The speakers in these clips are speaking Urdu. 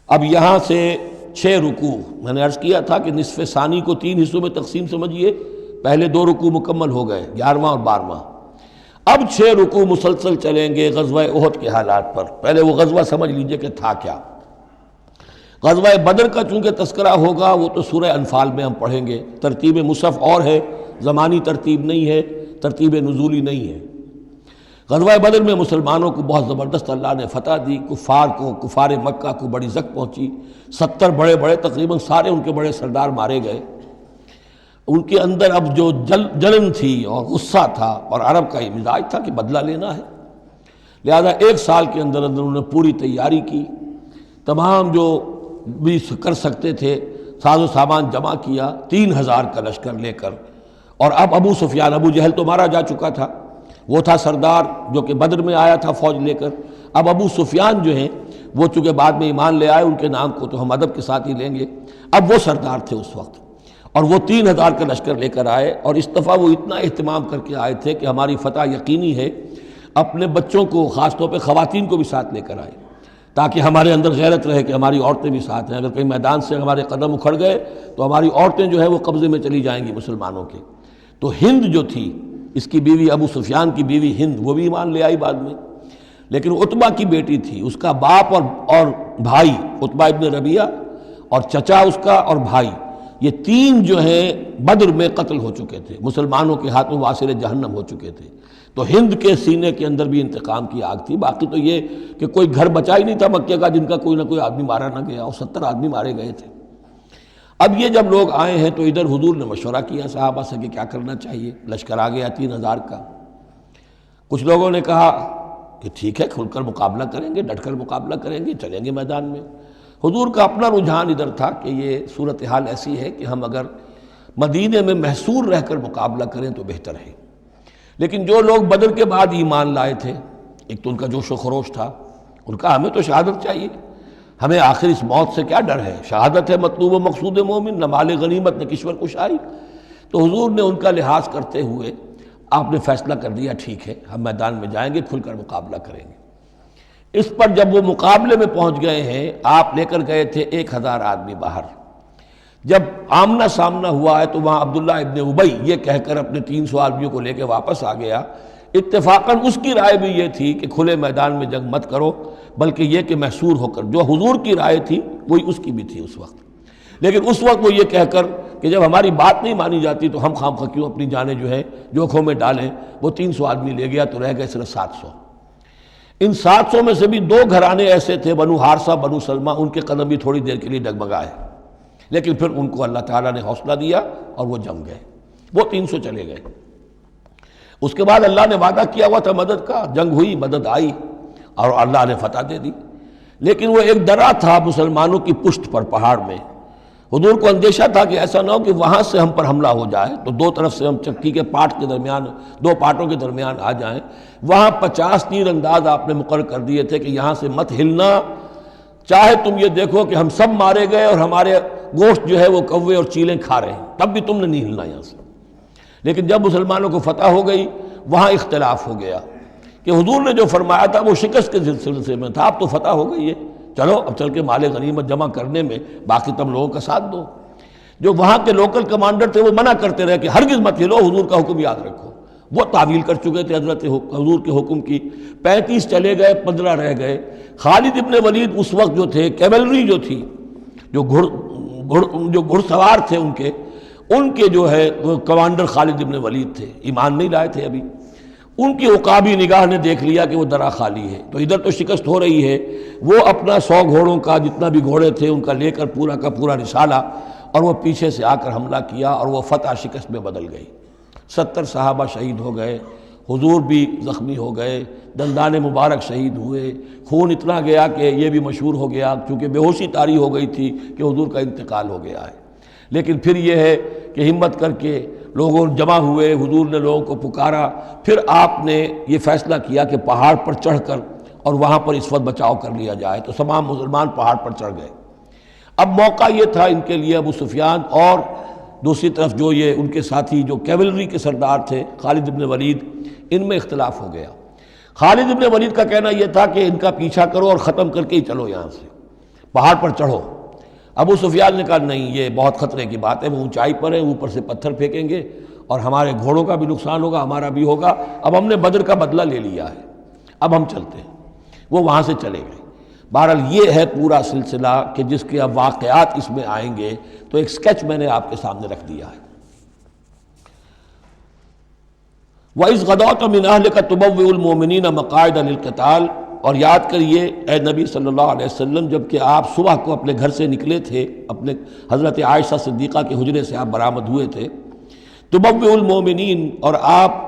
اب یہاں سے 6 رکوع، میں نے عرض کیا تھا کہ نصف ثانی کو 3 حصوں میں تقسیم سمجھیے، پہلے 2 رکوع مکمل ہو گئے، 11واں اور 12واں۔ اب 6 رکوع مسلسل چلیں گے غزوہ احد کے حالات پر۔ پہلے وہ غزوہ سمجھ لیجئے کہ تھا کیا۔ غزوہ بدر کا چونکہ تذکرہ ہوگا وہ تو سورہ انفال میں ہم پڑھیں گے، ترتیب مصحف اور ہے، زمانی ترتیب نہیں ہے، ترتیب نزولی نہیں ہے۔ غزوہ بدر میں مسلمانوں کو بہت زبردست اللہ نے فتح دی، کفار مکہ کو بڑی زک پہنچی، 70 بڑے بڑے تقریباً سارے ان کے بڑے سردار مارے گئے۔ ان کے اندر اب جو جلن تھی اور غصہ تھا، اور عرب کا یہ مزاج تھا کہ بدلہ لینا ہے، لہذا 1 سال کے اندر انہوں نے پوری تیاری کی، تمام جو بھی کر سکتے تھے ساز و سامان جمع کیا، 3000 کا لشکر لے کر۔ اور اب ابو سفیان، ابو جہل تو مارا جا چکا تھا، وہ تھا سردار جو کہ بدر میں آیا تھا فوج لے کر۔ اب ابو سفیان جو ہیں وہ چونکہ بعد میں ایمان لے آئے، ان کے نام کو تو ہم ادب کے ساتھ ہی لیں گے، اب وہ سردار تھے اس وقت، اور وہ 3000 کا لشکر لے کر آئے، اور اس دفعہ وہ اتنا اہتمام کر کے آئے تھے کہ ہماری فتح یقینی ہے۔ اپنے بچوں کو، خاص طور پہ خواتین کو بھی ساتھ لے کر آئے، تاکہ ہمارے اندر غیرت رہے کہ ہماری عورتیں بھی ساتھ ہیں، اگر کہیں میدان سے ہمارے قدم اکھڑ گئے تو ہماری عورتیں جو ہیں وہ قبضے میں چلی جائیں گی مسلمانوں کے۔ تو ہند جو تھی، اس کی بیوی، ابو سفیان کی بیوی ہند، وہ بھی ایمان لے آئی بعد میں، لیکن عتبہ کی بیٹی تھی، اس کا باپ اور بھائی عتبہ ابن ربیعہ، اور چچا اس کا اور بھائی، یہ 3 جو ہیں بدر میں قتل ہو چکے تھے، مسلمانوں کے ہاتھوں واصل جہنم ہو چکے تھے۔ تو ہند کے سینے کے اندر بھی انتقام کی آگ تھی۔ باقی تو یہ کہ کوئی گھر بچا ہی نہیں تھا مکے کا جن کا کوئی نہ کوئی آدمی مارا نہ گیا، اور 70 آدمی مارے گئے تھے۔ اب یہ جب لوگ آئے ہیں تو ادھر حضور نے مشورہ کیا صحابہ سے کہ کیا کرنا چاہیے، لشکر آ گیا 3000 کا۔ کچھ لوگوں نے کہا کہ ٹھیک ہے، کھل کر مقابلہ کریں گے، ڈٹ کر مقابلہ کریں گے، چلیں گے میدان میں۔ حضور کا اپنا رجحان ادھر تھا کہ یہ صورتحال ایسی ہے کہ ہم اگر مدینے میں محصور رہ کر مقابلہ کریں تو بہتر ہے۔ لیکن جو لوگ بدر کے بعد ایمان لائے تھے، ایک تو ان کا جوش و خروش تھا، ان کا ہمیں تو شہادت چاہیے، ہمیں آخر اس موت سے کیا ڈر ہے، شہادت ہے مطلوب و مقصود مومن، نہ مال غنیمت نہ کشور کشائی۔ تو حضور نے ان کا لحاظ کرتے ہوئے آپ نے فیصلہ کر دیا ٹھیک ہے، ہم میدان میں جائیں گے، کھل کر مقابلہ کریں گے۔ اس پر جب وہ مقابلے میں پہنچ گئے ہیں، آپ لے کر گئے تھے 1000 آدمی باہر۔ جب آمنا سامنا ہوا ہے تو وہاں عبداللہ ابن ابی یہ کہہ کر اپنے 300 آدمیوں کو لے کے واپس آ گیا۔ اتفاقاً اس کی رائے بھی یہ تھی کہ کھلے میدان میں جنگ مت کرو، بلکہ یہ کہ محصور ہو کر، جو حضور کی رائے تھی وہی اس کی بھی تھی اس وقت۔ لیکن اس وقت وہ یہ کہہ کر کہ جب ہماری بات نہیں مانی جاتی تو ہم خام خواہ کیوں اپنی جانیں جو ہے جوکھوں میں ڈالیں، وہ 300 آدمی لے گیا تو رہ گئے صرف 700۔ ان 700 میں سے بھی 2 گھرانے ایسے تھے، بنو حارثہ بنو سلمہ، ان کے قدم بھی تھوڑی دیر کے لیے ڈگمگائے، لیکن پھر ان کو اللہ تعالیٰ نے حوصلہ دیا اور وہ جم گئے، وہ 300 چلے گئے۔ اس کے بعد اللہ نے وعدہ کیا ہوا تھا مدد کا، جنگ ہوئی، مدد آئی اور اللہ نے فتح دے دی۔ لیکن وہ ایک درہ تھا مسلمانوں کی پشت پر پہاڑ میں۔ حضور کو اندیشہ تھا کہ ایسا نہ ہو کہ وہاں سے ہم پر حملہ ہو جائے تو 2 طرف سے ہم چکی کے پاٹ کے درمیان، 2 پاٹوں کے درمیان آ جائیں۔ وہاں 50 تیر انداز آپ نے مقرر کر دیے تھے کہ یہاں سے مت ہلنا، چاہے تم یہ دیکھو کہ ہم سب مارے گئے اور ہمارے گوشت جو ہے وہ کوے اور چیلیں کھا رہے ہیں، تب بھی تم نے نہیں ہلنا یہاں سے۔ لیکن جب مسلمانوں کو فتح ہو گئی وہاں اختلاف ہو گیا کہ حضور نے جو فرمایا تھا وہ شکست کے سلسلے میں تھا، اب تو فتح ہو گئی ہے، چلو اب چل کے مال غنیمت جمع کرنے میں باقی تم لوگوں کا ساتھ دو۔ جو وہاں کے لوکل کمانڈر تھے وہ منع کرتے رہے کہ ہرگز مت ہلو، حضور کا حکم یاد رکھو۔ وہ تعویل کر چکے تھے حضرت حضور کے حکم کی۔ 35 چلے گئے، 15 رہ گئے۔ خالد ابن ولید اس وقت جو تھے، کیولری جو تھی، جو گھڑ سوار تھے ان کے جو ہے وہ کمانڈر خالد ابن ولید تھے، ایمان نہیں لائے تھے ابھی۔ ان کی عقابی نگاہ نے دیکھ لیا کہ وہ درہ خالی ہے، تو ادھر تو شکست ہو رہی ہے، وہ اپنا 100 گھوڑوں کا جتنا بھی گھوڑے تھے ان کا لے کر پورا کا پورا رسالہ، اور وہ پیچھے سے آ کر حملہ کیا اور وہ فتح شکست میں بدل گئی۔ 70 صحابہ شہید ہو گئے، حضور بھی زخمی ہو گئے، دندان مبارک شہید ہوئے، خون اتنا گیا کہ یہ بھی مشہور ہو گیا کیونکہ بے ہوشی طاری ہو گئی تھی کہ حضور کا انتقال ہو گیا ہے۔ لیکن پھر یہ ہے کہ ہمت کر کے لوگوں جمع ہوئے، حضور نے لوگوں کو پکارا، پھر آپ نے یہ فیصلہ کیا کہ پہاڑ پر چڑھ کر اور وہاں پر اس وقت بچاؤ کر لیا جائے، تو تمام مسلمان پہاڑ پر چڑھ گئے۔ اب موقع یہ تھا ان کے لیے، ابو سفیان اور دوسری طرف جو یہ ان کے ساتھی جو کیولری کے سردار تھے خالد ابن ولید، ان میں اختلاف ہو گیا۔ خالد ابن ولید کا کہنا یہ تھا کہ ان کا پیچھا کرو اور ختم کر کے ہی چلو یہاں سے، پہاڑ پر چڑھو۔ ابو سفیان نے کہا نہیں، یہ بہت خطرے کی بات ہے، وہ اونچائی پر ہے، اوپر سے پتھر پھینکیں گے اور ہمارے گھوڑوں کا بھی نقصان ہوگا، ہمارا بھی ہوگا، اب ہم نے بدر کا بدلہ لے لیا ہے، اب ہم چلتے ہیں۔ وہ وہاں سے چلے گئے۔ بہرحال یہ ہے پورا سلسلہ کہ جس کے اب واقعات اس میں آئیں گے، تو ایک سکیچ میں نے آپ کے سامنے رکھ دیا ہے۔ وَإِذْ غَدَوْتَ مِنْ أَهْلِكَ تُبَوِّئُ الْمُؤْمِنِينَ مَقَاعِدَ لِلْقِتَالِ، اور یاد کریے اے نبی صلی اللہ علیہ وسلم، جب کہ آپ صبح کو اپنے گھر سے نکلے تھے، اپنے حضرت عائشہ صدیقہ کے حجرے سے آپ برآمد ہوئے تھے، تُبَوِّئُ الْمُؤْمِنِينَ، اور آپ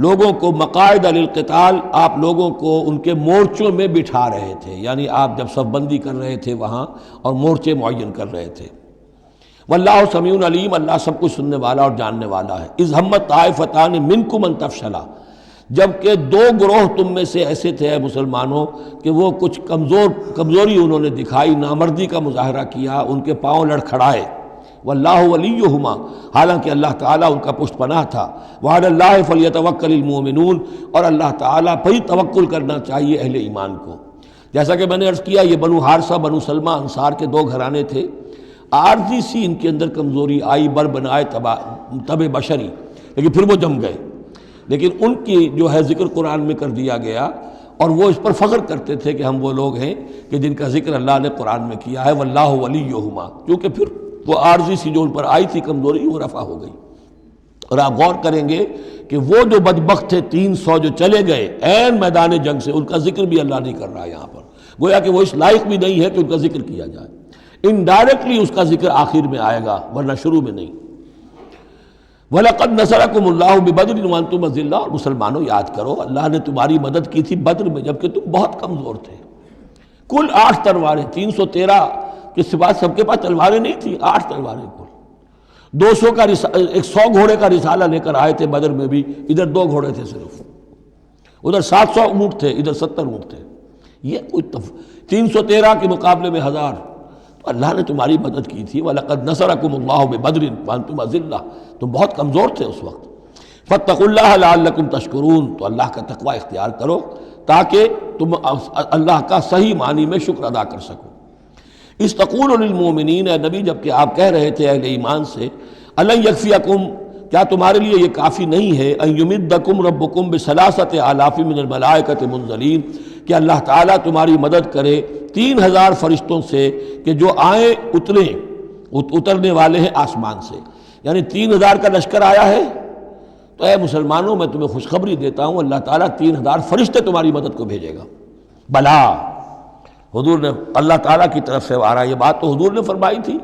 لوگوں کو مقاعد للقتال، آپ لوگوں کو ان کے مورچوں میں بٹھا رہے تھے، یعنی آپ جب صف بندی کر رہے تھے وہاں اور مورچے معین کر رہے تھے۔ واللہ سمیع علیم، اللہ سب کچھ سننے والا اور جاننے والا ہے۔ اذ ہمت طائفتان منکم ان تفشلا، جبکہ دو گروہ تم میں سے ایسے تھے اے مسلمانوں کہ وہ کچھ کمزوری انہوں نے دکھائی، نامردی کا مظاہرہ کیا، ان کے پاؤں لڑکھڑائے۔ واللہ ولیہما، حالانکہ اللہ تعالیٰ ان کا پشت پناہ تھا۔ وعلی اللہ فلیتوکل المؤمنون، اور اللہ تعالیٰ پر ہی توکل کرنا چاہیے اہل ایمان کو۔ جیسا کہ میں نے عرض کیا، یہ بنو حارثہ بنو سلمہ انصار کے دو گھرانے تھے، عارضی سی ان کے اندر کمزوری آئی، بر بنائے تب بشری، لیکن پھر وہ جم گئے۔ لیکن ان کی جو ہے ذکر قرآن میں کر دیا گیا، اور وہ اس پر فخر کرتے تھے کہ ہم وہ لوگ ہیں کہ جن کا ذکر اللہ نے قرآن میں کیا ہے، واللہ ولیہما، کیونکہ پھر وہ عارضی سی جو ان پر آئی تھی کمزوری، وہ رفع ہو گئی۔ اور آپ غور کریں گے کہ وہ جو بدبخت تھے 300 جو چلے گئے عین میدان جنگ سے، ان کا ذکر بھی اللہ نہیں کر رہا یہاں پر، گویا کہ وہ اس لائق بھی نہیں ہے کہ ان کا ذکر کیا جائے۔ انڈائریکٹلی اس کا ذکر آخر میں آئے گا، ورنہ شروع میں نہیں۔ وَلَقَدْ نَصَرَكُمُ اللَّهُ بِبَدْرٍ وَأَنْتُمْ أَذِلَّةٌ، اور مسلمانوں یاد کرو اللہ نے تمہاری مدد کی تھی بدر میں جبکہ تم بہت کمزور تھے۔ کل 8 تلواریں، 313 کے سوا سب کے پاس تلواریں نہیں تھیں، 8 تلواریں کل۔ 200 کا 100 گھوڑے کا رسالہ لے کر آئے تھے بدر میں بھی، ادھر 2 گھوڑے تھے صرف، ادھر 700 اونٹ تھے، ادھر 70 اونٹ تھے۔ یہ کوئی 313 کے مقابلے میں 1000، اللہ نے تمہاری مدد کی تھی۔ وَلَقَدْ نَصَرَكُمُ اللَّهُ بِبَدْرٍ وَأَنْتُمْ أَذِلَّةٌ، تم بہت کمزور تھے اس وقت۔ فَاتَّقُوا اللَّهَ لَعَلَّكُمْ تَشْكُرُونَ، تو اللہ کا تقوی اختیار کرو تاکہ تم اللہ کا صحیح معنی میں شکر ادا کر سکو۔ اِذْ تَقُولُ لِلْمُؤْمِنِينَ، اے نبی جب کہ آپ کہہ رہے تھے اہل ایمان سے، أَلَنْ يَكْفِيَكُمْ، کیا تمہارے لیے یہ کافی نہیں ہے، أَن يُمِدَّكُمْ رَبُّكُمْ بِثَلَاثَةِ آلَافٍ مِّنَ الْمَلَائِكَةِ مُنزَلِينَ، کہ اللہ تعالیٰ تمہاری مدد کرے 3000 فرشتوں سے کہ جو آئیں اترنے والے ہیں آسمان سے، یعنی 3000 کا لشکر آیا ہے۔ تو اے مسلمانوں میں تمہیں خوشخبری دیتا ہوں، اللہ تعالیٰ 3000 فرشتے تمہاری مدد کو بھیجے گا۔ بلا، حضور نے، اللہ تعالیٰ کی طرف سے آ رہا، یہ بات تو حضور نے فرمائی تھی،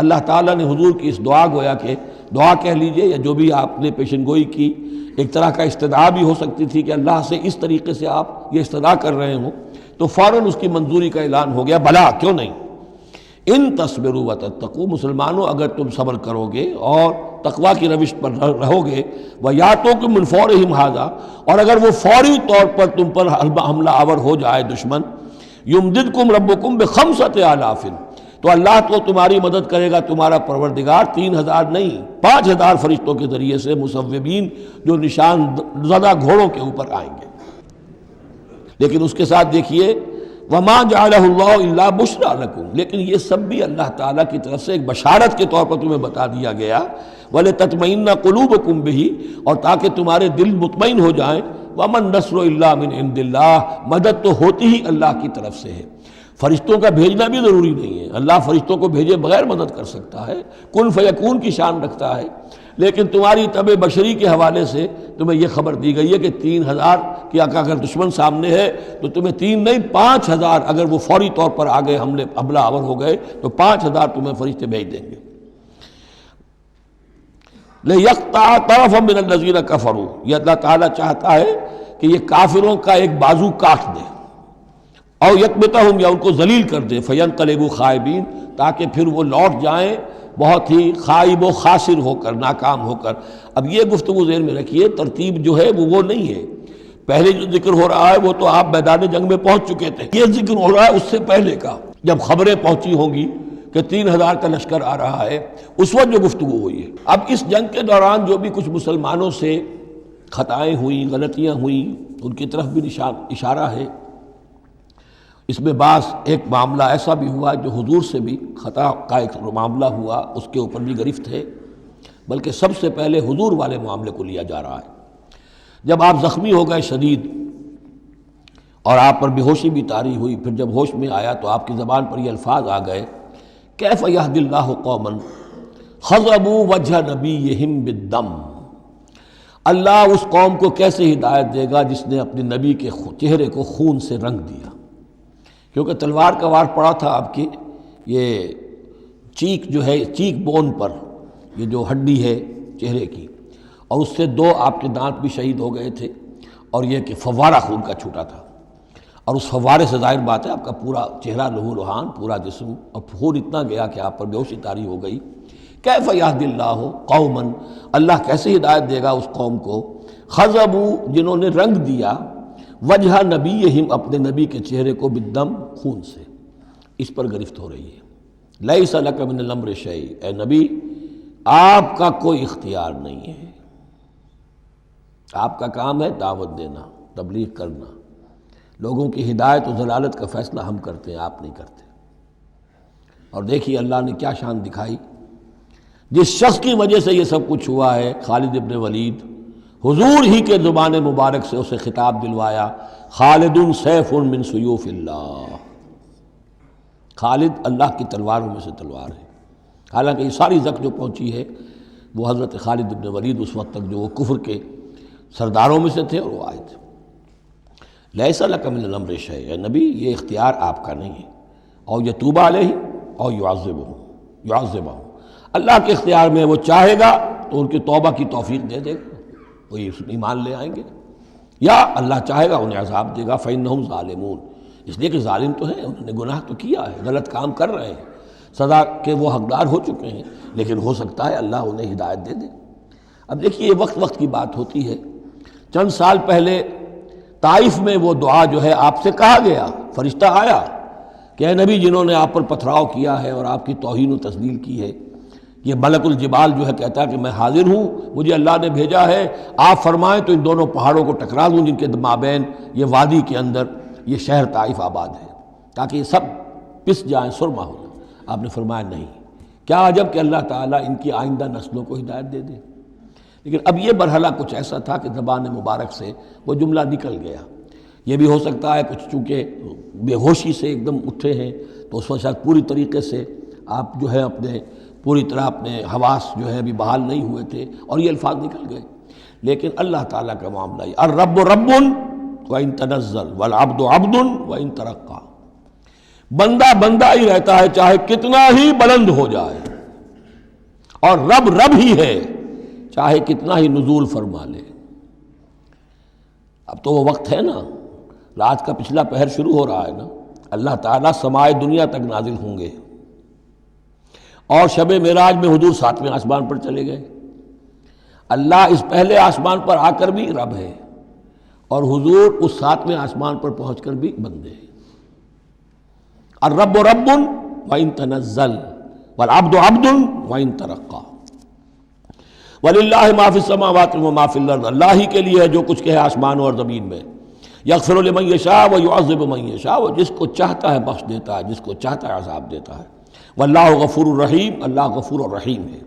اللہ تعالیٰ نے حضور کی اس دعا، گویا کہ دعا کہہ لیجئے یا جو بھی آپ نے پیشن گوئی کی، ایک طرح کا استدعا بھی ہو سکتی تھی کہ اللہ سے اس طریقے سے آپ یہ استدعا کر رہے ہوں، تو فوراً اس کی منظوری کا اعلان ہو گیا، بلا کیوں نہیں۔ ان تصبروا وتتقوا، مسلمانوں اگر تم صبر کرو گے اور تقوی کی روش پر رہو گے، وَيَأْتُوكُم مِّن فَوْرِهِمْ هَٰذَا، اور اگر وہ فوری طور پر تم پر حملہ آور ہو جائے دشمن، يُمْدِدْكُمْ رَبُّكُمْ بِخَمْسَةِ آلَافٍ، تو اللہ تو تمہاری مدد کرے گا تمہارا پروردگار 3000 نہیں 5000 فرشتوں کے ذریعے سے، مصوبین جو نشان زدہ گھوڑوں کے اوپر آئیں گے۔ لیکن اس کے ساتھ دیکھیے وَمَا جَعَلَهُ اللَّهُ إِلَّا بُشْرَىٰ لَكُمْ، لیکن یہ سب بھی اللہ تعالیٰ کی طرف سے ایک بشارت کے طور پر تمہیں بتا دیا گیا، وَلِتَطْمَئِنَّ قُلُوبُكُمْ بِهِ، اور تاکہ تمہارے دل مطمئن ہو جائیں۔ وَمَا النَّصْرُ إِلَّا مِنْ عِنْدِ اللَّهِ، مدد تو ہوتی ہی اللہ کی طرف سے ہے، فرشتوں کا بھیجنا بھی ضروری نہیں ہے، اللہ فرشتوں کو بھیجے بغیر مدد کر سکتا ہے، کن فیکون کی شان رکھتا ہے۔ لیکن تمہاری طبع بشری کے حوالے سے تمہیں یہ خبر دی گئی ہے کہ 3000 کی اگر دشمن سامنے ہے تو تمہیں 3 نہیں 5000، اگر وہ فوری طور پر آگے حملہ آور ہو گئے تو 5000 تمہیں فرشتے بھیج دیں گے۔ لِيَقْطَعَ طَرَفًا مِّنَ الَّذِينَ كَفَرُوا، یہ اللہ تعالیٰ چاہتا ہے کہ یہ کافروں کا ایک بازو کاٹ دے، او یکبتہم، یا ان کو ذلیل کر دے، فینقلبوا خائبین، تاکہ پھر وہ لوٹ جائیں بہت ہی خائب و خاسر ہو کر، ناکام ہو کر۔ اب یہ گفتگو ذہن میں رکھیے، ترتیب جو ہے وہ نہیں ہے، پہلے جو ذکر ہو رہا ہے وہ تو آپ میدان جنگ میں پہنچ چکے تھے، یہ ذکر ہو رہا ہے اس سے پہلے کا، جب خبریں پہنچی ہوں گی کہ 3000 کا لشکر آ رہا ہے، اس وقت جو گفتگو ہوئی ہے۔ اب اس جنگ کے دوران جو بھی کچھ مسلمانوں سے خطائیں ہوئیں، غلطیاں ہوئیں، ان کی طرف بھی اشارہ ہے۔ اس میں بعض ایک معاملہ ایسا بھی ہوا جو حضور سے بھی خطا کا ایک معاملہ ہوا، اس کے اوپر بھی گرفت ہے، بلکہ سب سے پہلے حضور والے معاملے کو لیا جا رہا ہے۔ جب آپ زخمی ہو گئے شدید اور آپ پر بے ہوشی بھی طاری ہوئی، پھر جب ہوش میں آیا تو آپ کی زبان پر یہ الفاظ آ گئے، کیف یہدی اللہ قوما خضبوا وجہ نبیہم بالدم، اللہ اس قوم کو کیسے ہدایت دے گا جس نے اپنے نبی کے چہرے کو خون سے رنگ دیا، کیونکہ تلوار کا وار پڑا تھا آپ کی یہ چیک جو ہے، چیک بون پر، یہ جو ہڈی ہے چہرے کی، اور اس سے 2 آپ کے دانت بھی شہید ہو گئے تھے، اور یہ کہ فوارہ خون کا چھوٹا تھا، اور اس فوارے سے ظاہر بات ہے آپ کا پورا چہرہ لہو لہان، پورا جسم، اور خون اتنا گیا کہ آپ پر بے ہوشی طاری ہو گئی۔ کیف یہدی اللہ قوما، اللہ کیسے ہدایت دے گا اس قوم کو، خضبوا جنہوں نے رنگ دیا، وجہ نبیہم اپنے نبی کے چہرے کو بالدم خون سے، اس پر گرفت ہو رہی ہے۔ لیس لک من الامر شیء، اے نبی آپ کا کوئی اختیار نہیں ہے، آپ کا کام ہے دعوت دینا، تبلیغ کرنا، لوگوں کی ہدایت و ضلالت کا فیصلہ ہم کرتے ہیں، آپ نہیں کرتے۔ اور دیکھیے اللہ نے کیا شان دکھائی، جس شخص کی وجہ سے یہ سب کچھ ہوا ہے، خالد ابن ولید، حضور ہی کے زبان مبارک سے اسے خطاب دلوایا، خالد سیف من سیوف اللہ، خالد اللہ کی تلواروں میں سے تلوار ہے۔ حالانکہ یہ ساری زخ جو پہنچی ہے وہ حضرت خالد ابن ولید اس وقت تک جو وہ کفر کے سرداروں میں سے تھے اور وہ آئے تھے۔ لیس لک من الامر شیء، اے نبی یہ اختیار آپ کا نہیں ہے، اور یتوب علیہم اور یعذبہم، اللہ کے اختیار میں وہ چاہے گا تو ان کی توبہ کی توفیق دے دے گا، وہ ایمان لے آئیں گے، یا اللہ چاہے گا انہیں عذاب دے گا، فإنہم ظالمون، اس لیے کہ ظالم تو ہیں، انہوں نے گناہ تو کیا ہے، غلط کام کر رہے ہیں، سزا کے وہ حقدار ہو چکے ہیں، لیکن ہو سکتا ہے اللہ انہیں ہدایت دے دے۔ اب دیکھیے یہ وقت کی بات ہوتی ہے، چند سال پہلے طائف میں وہ دعا جو ہے آپ سے کہا گیا، فرشتہ آیا کہ اے نبی جنہوں نے آپ پر پتھراؤ کیا ہے اور آپ کی توہین و تذلیل کی ہے، یہ ملک الجبال جو ہے کہتا ہے کہ میں حاضر ہوں، مجھے اللہ نے بھیجا ہے، آپ فرمائیں تو ان دونوں پہاڑوں کو ٹکرا دوں جن کے مابین یہ وادی کے اندر یہ شہر طائف آباد ہے، تاکہ یہ سب پس جائیں، سرما ہو جائیں۔ آپ نے فرمایا نہیں، کیا عجب کہ اللہ تعالیٰ ان کی آئندہ نسلوں کو ہدایت دے دے۔ لیکن اب یہ مرحلہ کچھ ایسا تھا کہ زبان مبارک سے وہ جملہ نکل گیا۔ یہ بھی ہو سکتا ہے کچھ چونکہ بے ہوشی سے ایک دم اٹھے ہیں تو اس وقت شاید پوری طریقے سے آپ جو ہے اپنے پوری طرح اپنے حواس جو ہے ابھی بحال نہیں ہوئے تھے اور یہ الفاظ نکل گئے۔ لیکن اللہ تعالیٰ کا معاملہ یہ الرب رب وإن تنزل والعبد عبد وإن ترقى، بندہ بندہ ہی رہتا ہے چاہے کتنا ہی بلند ہو جائے، اور رب رب ہی ہے چاہے کتنا ہی نزول فرما لے۔ اب تو وہ وقت ہے نا، رات کا پچھلا پہر شروع ہو رہا ہے نا، اللہ تعالیٰ سمائے دنیا تک نازل ہوں گے، اور شب معراج میں حضور 7ویں آسمان پر چلے گئے۔ اللہ اس پہلے آسمان پر آ کر بھی رب ہے، اور حضور اس 7ویں آسمان پر پہنچ کر بھی بندے ہیں۔ الرب رب وإن تنزل والعبد عبد وإن ترقى وللہ ما فی السماوات وما فی الارض، اللہ ہی کے لیے ہے جو کچھ کہ ہے آسمانوں اور زمین میں، یغفر لمن یشاء ویعذب من یشاء، وہ جس کو چاہتا ہے بخش دیتا ہے، جس کو چاہتا ہے عذاب دیتا ہے، واللہ غفور الرحیم، اللہ غفور الرحیم ہے۔